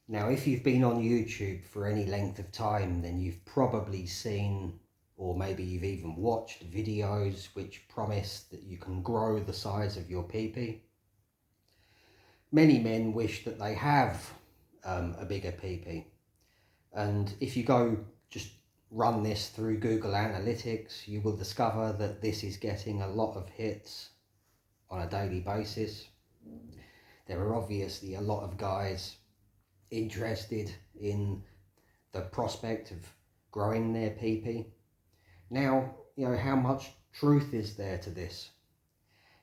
Now, if you've been on YouTube for any length of time, then you've probably seen, or maybe you've even watched videos which promise that you can grow the size of your pee-pee. Many men wish that they have a bigger pee-pee. And if you go just run this through Google Analytics, you will discover that this is getting a lot of hits on a daily basis. There are obviously a lot of guys interested in the prospect of growing their pee-pee. Now, how much truth is there to this?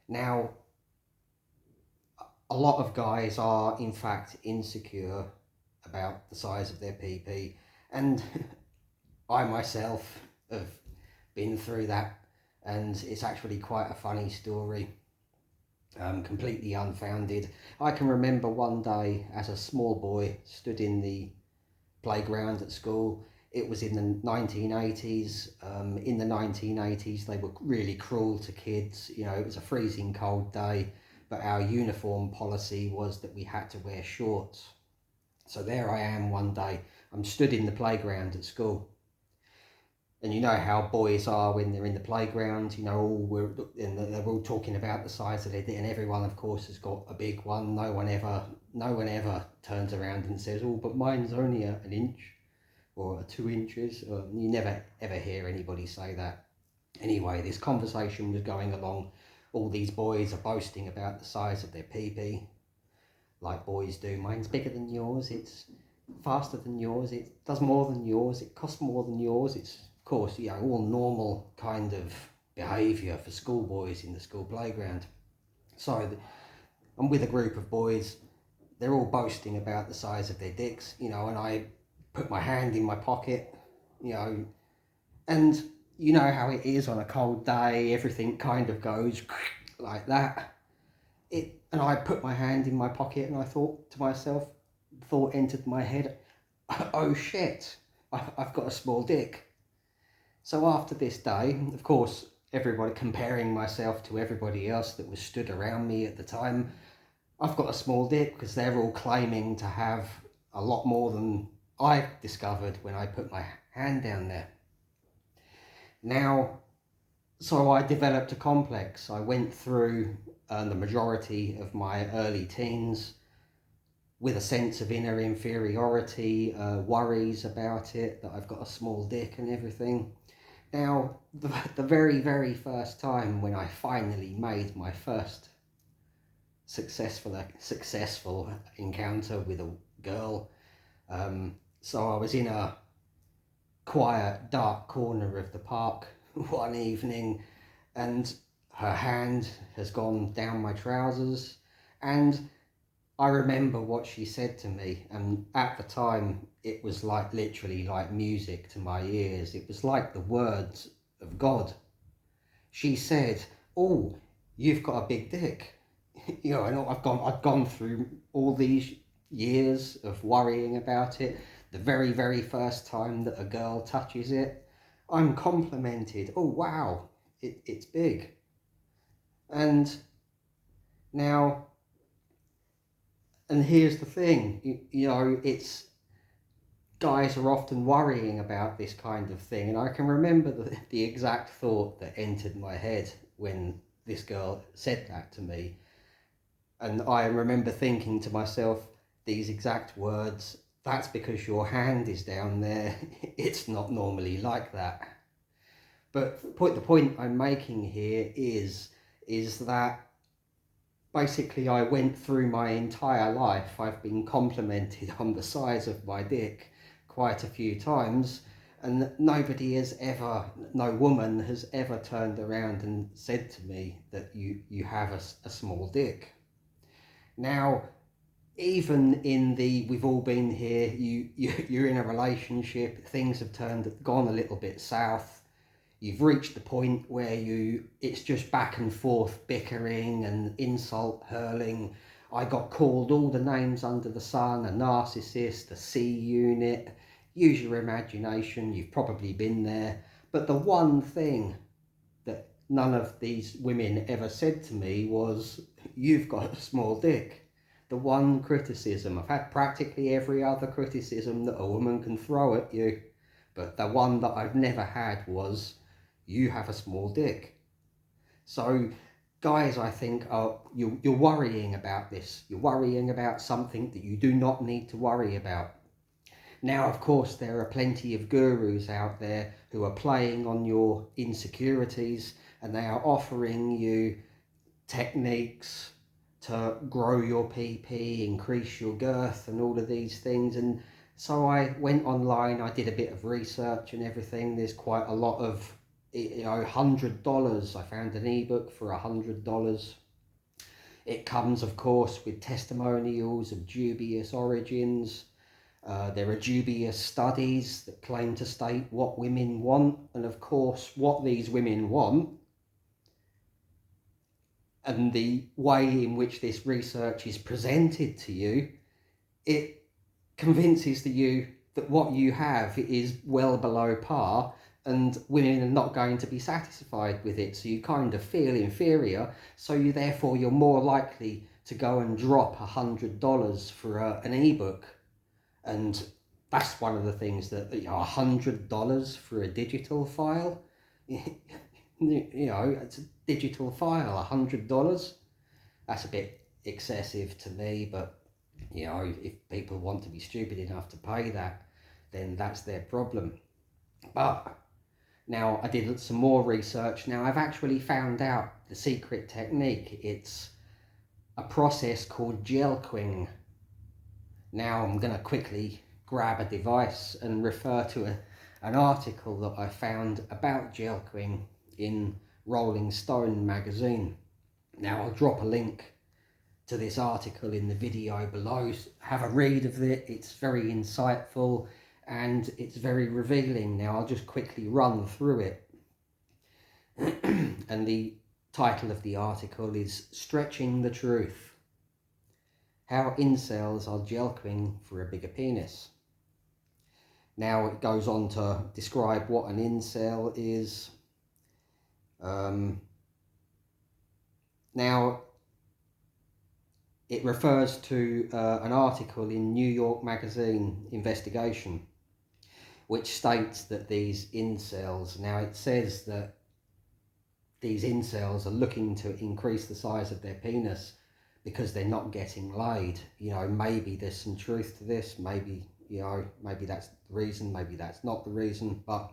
Now, a lot of guys are in fact insecure about the size of their pee-pee, and I myself have been through that, and it's actually quite a funny story. Completely unfounded. I can remember one day as a small boy stood in the playground at school. It was in the 1980s. In the 1980s they were really cruel to kids. It was a freezing cold day, but our uniform policy was that we had to wear shorts. So there I am one day, I'm stood in the playground at school. And you know how boys are when they're in the playground, they're all talking about the size of their dick, and everyone of course has got a big one. No one ever turns around and says, oh, but mine's only an inch or 2 inches. You never ever hear anybody say that. Anyway, this conversation was going along. All these boys are boasting about the size of their pee-pee, like boys do. Mine's bigger than yours, it's faster than yours, it does more than yours, it costs more than yours. It's, of course, all normal kind of behaviour for schoolboys in the school playground. So I'm with a group of boys, they're all boasting about the size of their dicks, and I put my hand in my pocket, and you know how it is on a cold day, everything kind of goes like that. And I put my hand in my pocket and I thought to myself, thought entered my head, oh shit, I've got a small dick. So after this day, of course, everybody comparing myself to everybody else that was stood around me at the time, I've got a small dick because they're all claiming to have a lot more than I discovered when I put my hand down there. Now, so I developed a complex. I went through the majority of my early teens with a sense of inner inferiority, worries about it, that I've got a small dick and everything. Now, the very, very first time when I finally made my first successful encounter with a girl, so I was in a quiet, dark corner of the park one evening, and her hand has gone down my trousers, and I remember what she said to me, and at the time it was literally like music to my ears. It was like the words of God. She said, oh, you've got a big dick. And I'd gone through all these years of worrying about it. The very, very first time that a girl touches it, I'm complimented. Oh, wow, it's big. And now, and here's the thing, it's, guys are often worrying about this kind of thing. And I can remember the exact thought that entered my head when this girl said that to me. And I remember thinking to myself these exact words, that's because your hand is down there. It's not normally like that. But the point I'm making here is that basically I went through my entire life, I've been complimented on the size of my dick quite a few times, and no woman has ever turned around and said to me that you have a small dick. Now, even in we've all been here, you're in a relationship, things have gone a little bit south, you've reached the point where it's just back and forth bickering and insult hurling. I got called all the names under the sun, a narcissist, a C unit. Use your imagination, you've probably been there. But the one thing that none of these women ever said to me was, you've got a small dick. the one criticism. I've had practically every other criticism that a woman can throw at you, but the one that I've never had was, you have a small dick. So guys, I think, you're worrying about this. You're worrying about something that you do not need to worry about. Now, of course, there are plenty of gurus out there who are playing on your insecurities, and they are offering you techniques to grow your PP, increase your girth, and all of these things. And so I went online, I did a bit of research and everything. There's quite a lot of, $100. I found an ebook for $100. It comes, of course, with testimonials of dubious origins. There are dubious studies that claim to state what women want, and of course what these women want and the way in which this research is presented to you, it convinces you that what you have is well below par, and women are not going to be satisfied with it, so you kind of feel inferior, so you're more likely to go and drop $100 for an ebook. And that's one of the things that, $100 for a digital file, it's a digital file, $100. That's a bit excessive to me, but if people want to be stupid enough to pay that, then that's their problem. But now I did some more research. Now I've actually found out the secret technique. It's a process called jelquing. Now I'm going to quickly grab a device and refer to an article that I found about jelquing in Rolling Stone magazine. Now I'll drop a link to this article in the video below. Have a read of it. It's very insightful and it's very revealing. Now I'll just quickly run through it. And the title of the article is Stretching the Truth: How Incels Are Jelquing for a Bigger Penis. Now it goes on to describe what an incel is. Now it refers to an article in New York Magazine Investigation, which states that these incels, now it says that these incels are looking to increase the size of their penis because they're not getting laid. Maybe there's some truth to this, maybe that's the reason, maybe that's not the reason, but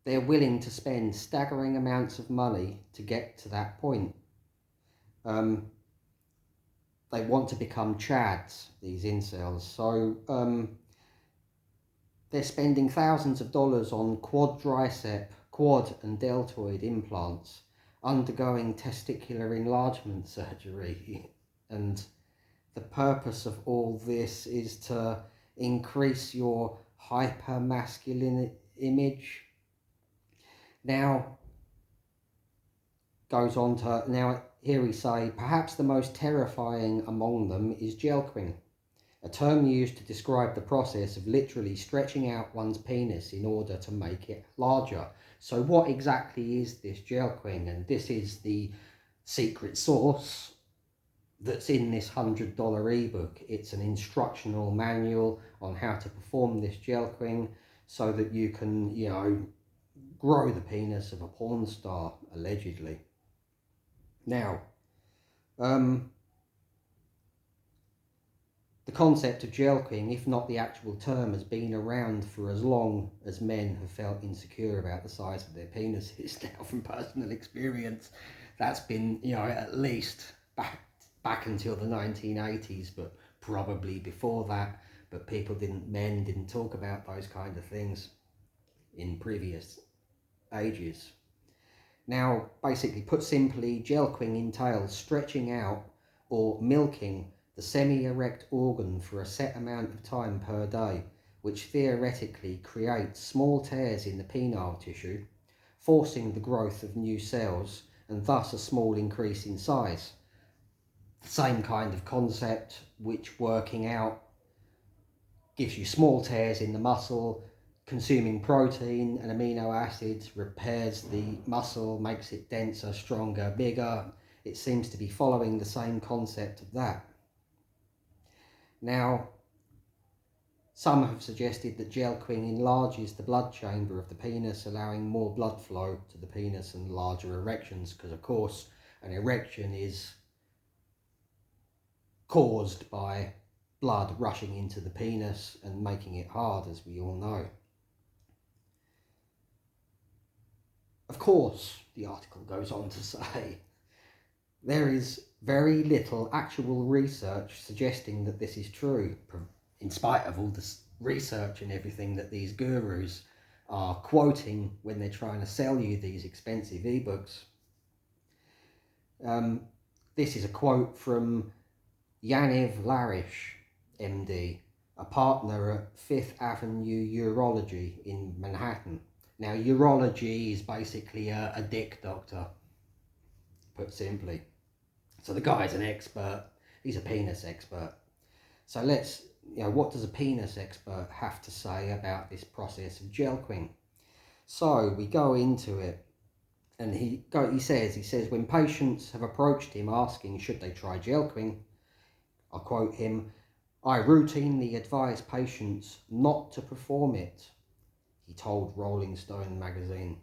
they're willing to spend staggering amounts of money to get to that point. They want to become chads, these incels, so they're spending thousands of dollars on quad and deltoid implants, undergoing testicular enlargement surgery, and the purpose of all this is to increase your hypermasculine image. Now, goes on to, now here we say, perhaps the most terrifying among them is jelquing, a term used to describe the process of literally stretching out one's penis in order to make it larger. So what exactly is this jelquing? And this is the secret sauce that's in this $100 ebook. It's an instructional manual on how to perform this jelquing so that you can, grow the penis of a porn star, allegedly. Now, the concept of jelquing, if not the actual term, has been around for as long as men have felt insecure about the size of their penises. Now, from personal experience, that's been, at least back until the 1980s, but probably before that. But men didn't talk about those kind of things in previous ages. Now, basically, put simply, jelquing entails stretching out or milking the semi-erect organ for a set amount of time per day, which theoretically creates small tears in the penile tissue, forcing the growth of new cells and thus a small increase in size. Same kind of concept, which working out gives you small tears in the muscle, consuming protein and amino acids repairs the muscle, makes it denser, stronger, bigger. it seems to be following the same concept of that. Now, some have suggested that jelquing enlarges the blood chamber of the penis, allowing more blood flow to the penis and larger erections, because of course an erection is caused by blood rushing into the penis and making it hard, as we all know. Of course, the article goes on to say, there is very little actual research suggesting that this is true, in spite of all this research and everything that these gurus are quoting when they're trying to sell you these expensive ebooks. This is a quote from Yaniv Larish, MD, a partner at Fifth Avenue Urology in Manhattan. Now, urology is basically a dick doctor, put simply. So the guy's an expert, he's a penis expert. So what does a penis expert have to say about this process of jelquing? So we go into it, and he says, when patients have approached him asking should they try jelquing, I'll quote him, "I routinely advise patients not to perform it," he told Rolling Stone magazine.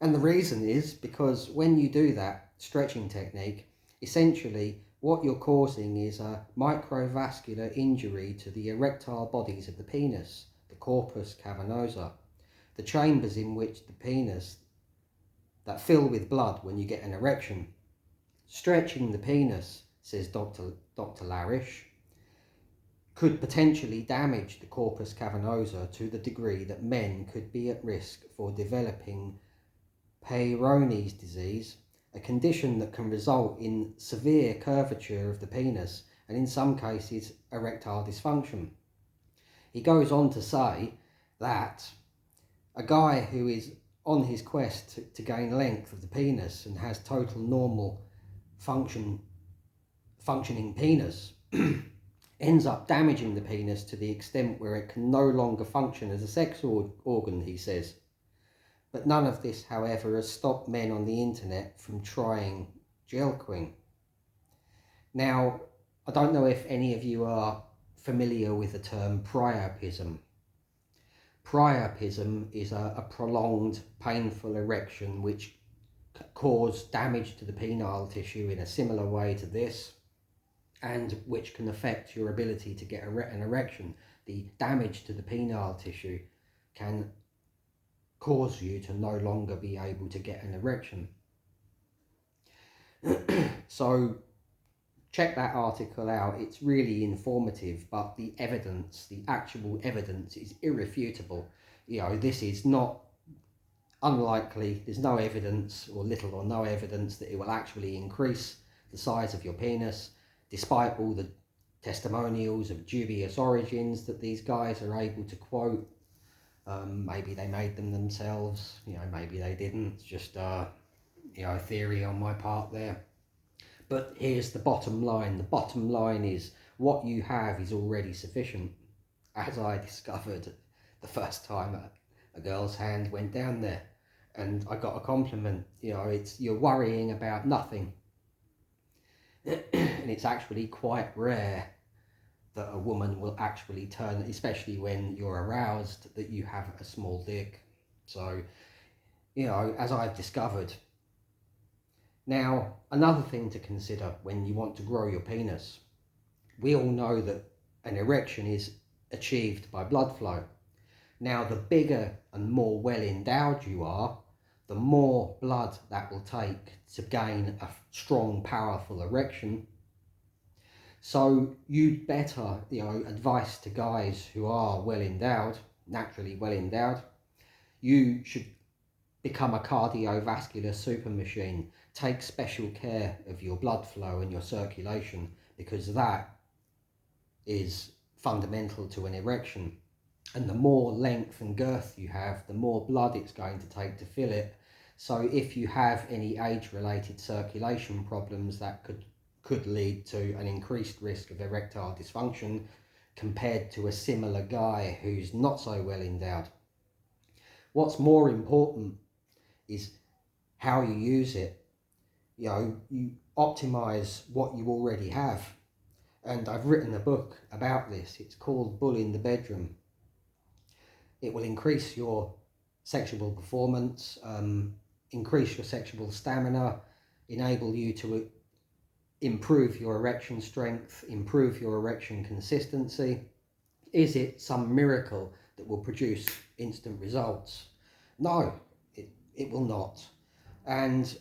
And the reason is because when you do that stretching technique, essentially what you're causing is a microvascular injury to the erectile bodies of the penis, the corpus cavernosa, the chambers in which the penis that fill with blood when you get an erection. Stretching the penis, says Dr. Larish, could potentially damage the corpus cavernosa to the degree that men could be at risk for developing Peyronie's disease, a condition that can result in severe curvature of the penis and in some cases erectile dysfunction. He goes on to say that a guy who is on his quest to gain length of the penis and has total normal functioning penis ends up damaging the penis to the extent where it can no longer function as a sex organ, he says. But none of this, however, has stopped men on the internet from trying jelquing. Now, I don't know if any of you are familiar with the term priapism. Priapism is a prolonged, painful erection which cause damage to the penile tissue in a similar way to this, and which can affect your ability to get an erection. The damage to the penile tissue can cause you to no longer be able to get an erection. So check that article out, it's really informative, but the actual evidence is irrefutable. This is not unlikely, there's no evidence, or little or no evidence, that it will actually increase the size of your penis, despite all the testimonials of dubious origins that these guys are able to quote. Maybe they made them themselves, maybe they didn't, it's just a theory on my part there. But here's the bottom line. The bottom line is what you have is already sufficient. As I discovered the first time a girl's hand went down there and I got a compliment, you're worrying about nothing. And it's actually quite rare that a woman will actually turn, especially when you're aroused, that you have a small dick. So, as I've discovered. Now, another thing to consider when you want to grow your penis. We all know that an erection is achieved by blood flow. Now, the bigger and more well endowed you are, the more blood that will take to gain a strong, powerful erection. So you'd better, advice to guys who are well endowed, naturally well endowed, you should become a cardiovascular super machine. Take special care of your blood flow and your circulation, because that is fundamental to an erection. And the more length and girth you have, the more blood it's going to take to fill it. So if you have any age-related circulation problems, that could lead to an increased risk of erectile dysfunction compared to a similar guy who's not so well endowed. What's more important is how you use it. You optimize what you already have. And I've written a book about this. It's called Bull in the Bedroom. It will increase your sexual performance, increase your sexual stamina, enable you to improve your erection strength, improve your erection consistency. Is it some miracle that will produce instant results? No, it will not. And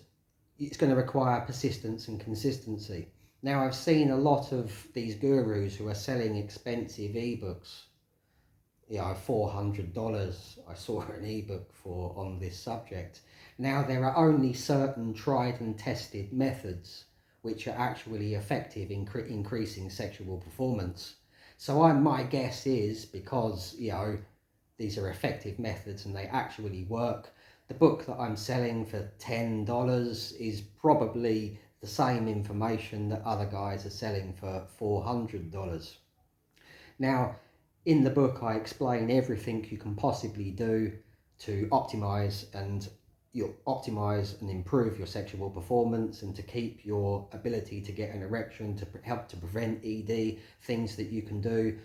it's going to require persistence and consistency. Now, I've seen a lot of these gurus who are selling expensive ebooks. $400 I saw an ebook for on this subject. Now, there are only certain tried and tested methods which are actually effective in increasing sexual performance. So my guess is, because these are effective methods and they actually work, the book that I'm selling for $10 is probably the same information that other guys are selling for $400. Now, in the book, I explain everything you can possibly do to optimize and improve your sexual performance and to keep your ability to get an erection, to help to prevent ED, things that you can do,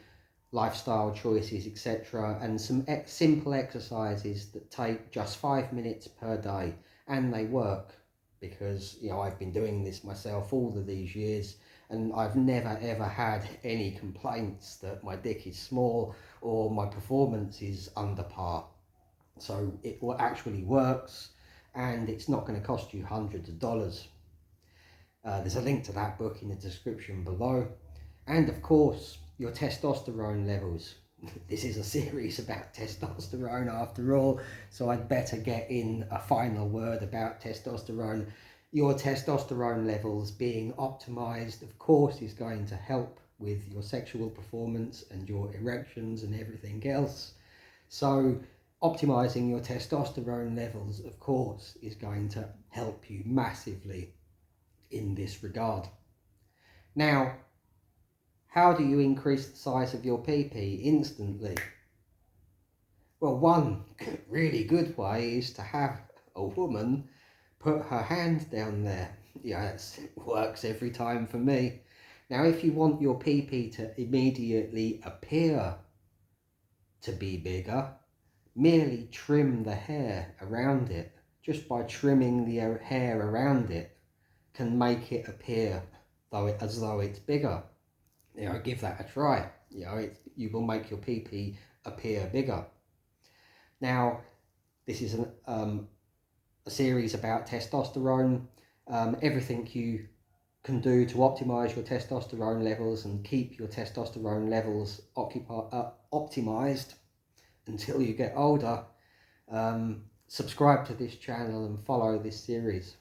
lifestyle choices, etc., and some simple exercises that take just 5 minutes per day, and they work, because I've been doing this myself all of these years, and I've never ever had any complaints that my dick is small or my performance is under par. So it actually works, and it's not going to cost you hundreds of dollars. There's a link to that book in the description below. And of course, your testosterone levels. This is a series about testosterone after all, so I'd better get in a final word about testosterone. Your testosterone levels being optimized, of course, is going to help with your sexual performance and your erections and everything else. So optimizing your testosterone levels, of course, is going to help you massively in this regard. Now, how do you increase the size of your PP instantly? Well, one really good way is to have a woman put her hand down there. It works every time for me. Now, if you want your PP to immediately appear to be bigger, merely trim the hair around it. Just by trimming the hair around it can make it appear as though it's bigger. Give that a try. You will make your PP appear bigger. Now, this is a series about testosterone. Everything you can do to optimize your testosterone levels and keep your testosterone levels optimized until you get older. Subscribe to this channel and follow this series.